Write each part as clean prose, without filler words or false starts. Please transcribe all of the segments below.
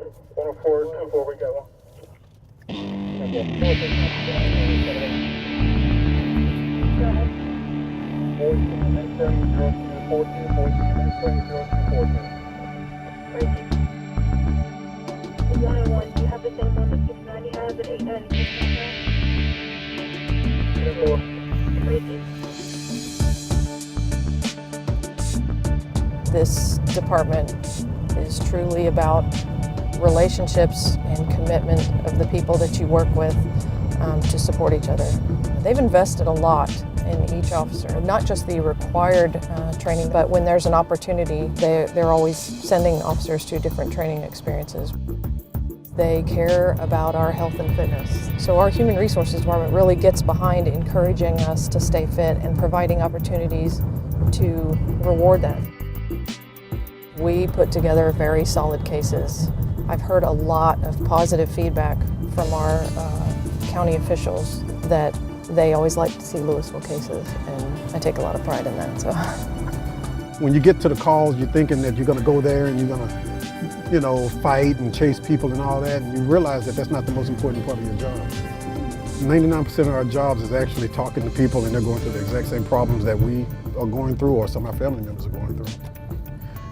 10424, we got one. Go ahead. 101, do you have the same one that 690 has at 896? Great. This department is truly about relationships and commitment of the people that you work with to support each other. They've invested a lot in each officer, not just the required training, but when there's an opportunity, they're always sending officers to different training experiences. They care about our health and fitness. So our Human Resources Department really gets behind encouraging us to stay fit and providing opportunities to reward that. We put together very solid cases. I've heard a lot of positive feedback from our county officials that they always like to see Louisville cases, and I take a lot of pride in that. So, when you get to the calls, you're thinking that you're going to go there and you're going to, fight and chase people and all that, and you realize that that's not the most important part of your job. 99% of our jobs is actually talking to people, and they're going through the exact same problems that we are going through, or some of our family members are going through.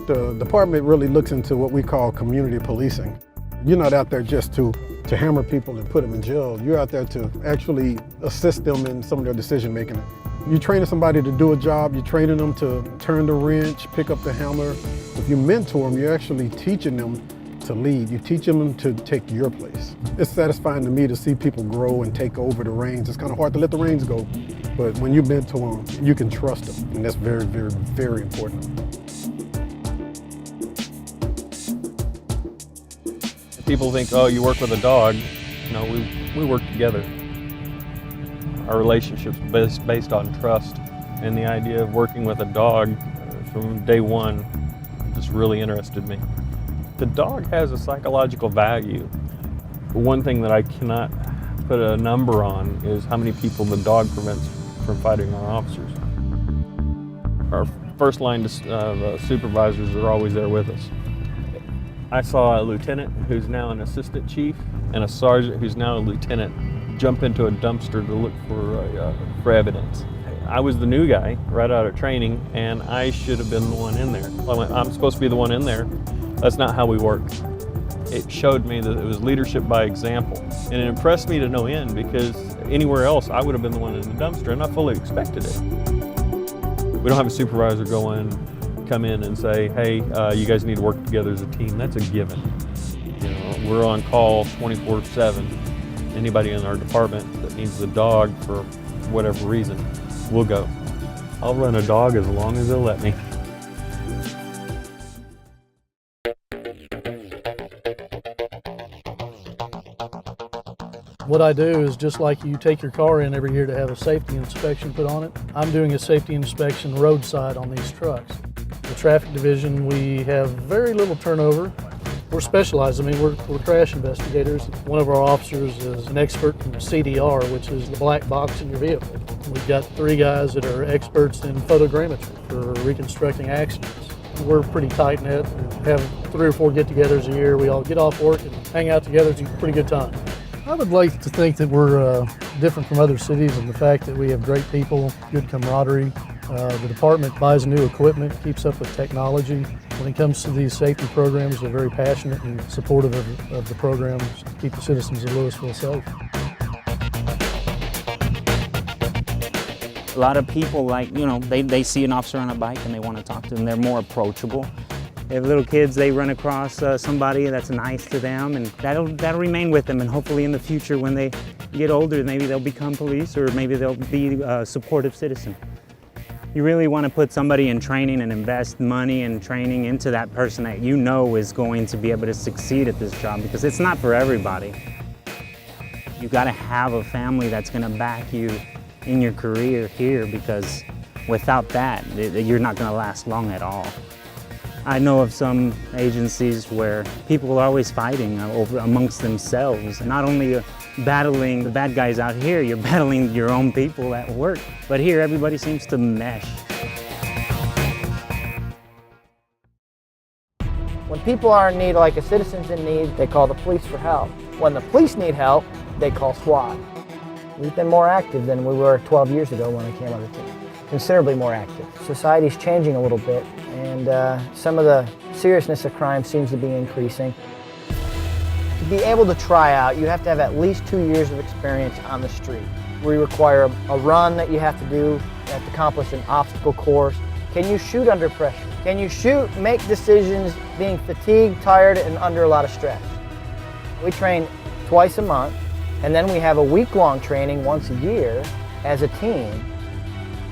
The department really looks into what we call community policing. You're not out there just to hammer people and put them in jail. You're out there to actually assist them in some of their decision making. You're training somebody to do a job, you're training them to turn the wrench, pick up the hammer. If you mentor them, you're actually teaching them to lead. You're teaching them to take your place. It's satisfying to me to see people grow and take over the reins. It's kind of hard to let the reins go, but when you mentor them, you can trust them, and that's very, very, very important. People think, oh, you work with a dog. No, we work together. Our relationship's based on trust, and the idea of working with a dog from day one just really interested me. The dog has a psychological value. One thing that I cannot put a number on is how many people the dog prevents from fighting our officers. Our first line supervisors are always there with us. I saw a lieutenant who's now an assistant chief and a sergeant who's now a lieutenant jump into a dumpster to look for evidence. I was the new guy right out of training, and I should have been the one in there. I went, I'm supposed to be the one in there. That's not how we work. It showed me that it was leadership by example, and it impressed me to no end, because anywhere else I would have been the one in the dumpster, and I fully expected it. We don't have a supervisor come in and say, hey, you guys need to work together as a team. That's a given. We're on call 24/7. Anybody in our department that needs the dog for whatever reason, we'll go. I'll run a dog as long as they'll let me. What I do is just like you take your car in every year to have a safety inspection put on it, I'm doing a safety inspection roadside on these trucks. The traffic division, we have very little turnover. We're specialized. I mean, we're crash investigators. One of our officers is an expert in CDR, which is the black box in your vehicle. We've got 3 guys that are experts in photogrammetry for reconstructing accidents. We're pretty tight-knit. We have 3 or 4 get-togethers a year. We all get off work and hang out together. It's a pretty good time. I would like to think that we're different from other cities in the fact that we have great people, good camaraderie. The department buys new equipment, keeps up with technology. When it comes to these safety programs, they're very passionate and supportive of the programs to keep the citizens of Louisville safe. A lot of people they see an officer on a bike and they want to talk to them. They're more approachable. They have little kids, they run across somebody that's nice to them, and that'll remain with them, and hopefully in the future when they get older, maybe they'll become police, or maybe they'll be a supportive citizen. You really want to put somebody in training and invest money and training into that person that you know is going to be able to succeed at this job, because it's not for everybody. You got to have a family that's going to back you in your career here, because without that, you're not going to last long at all. I know of some agencies where people are always fighting amongst themselves. Not only battling the bad guys out here, you're battling your own people at work. But here, everybody seems to mesh. When people are in need, like a citizen's in need, they call the police for help. When the police need help, they call SWAT. We've been more active than we were 12 years ago when I came on the team. Considerably more active. Society's changing a little bit, and some of the seriousness of crime seems to be increasing. To be able to try out, you have to have at least 2 years of experience on the street. We require a run that you have to do, you have to accomplish an obstacle course. Can you shoot under pressure? Can you shoot, make decisions, being fatigued, tired, and under a lot of stress? We train twice a month, and then we have a week-long training once a year as a team.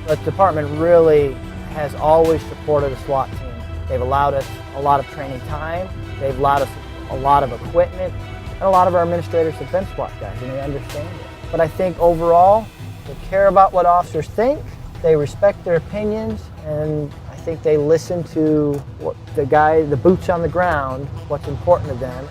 The department really has always supported the SWAT team. They've allowed us a lot of training time, they've allowed us a lot of equipment, and a lot of our administrators have been SWAT guys, and they understand it. But I think overall, they care about what officers think, they respect their opinions, and I think they listen to what the boots on the ground, what's important to them.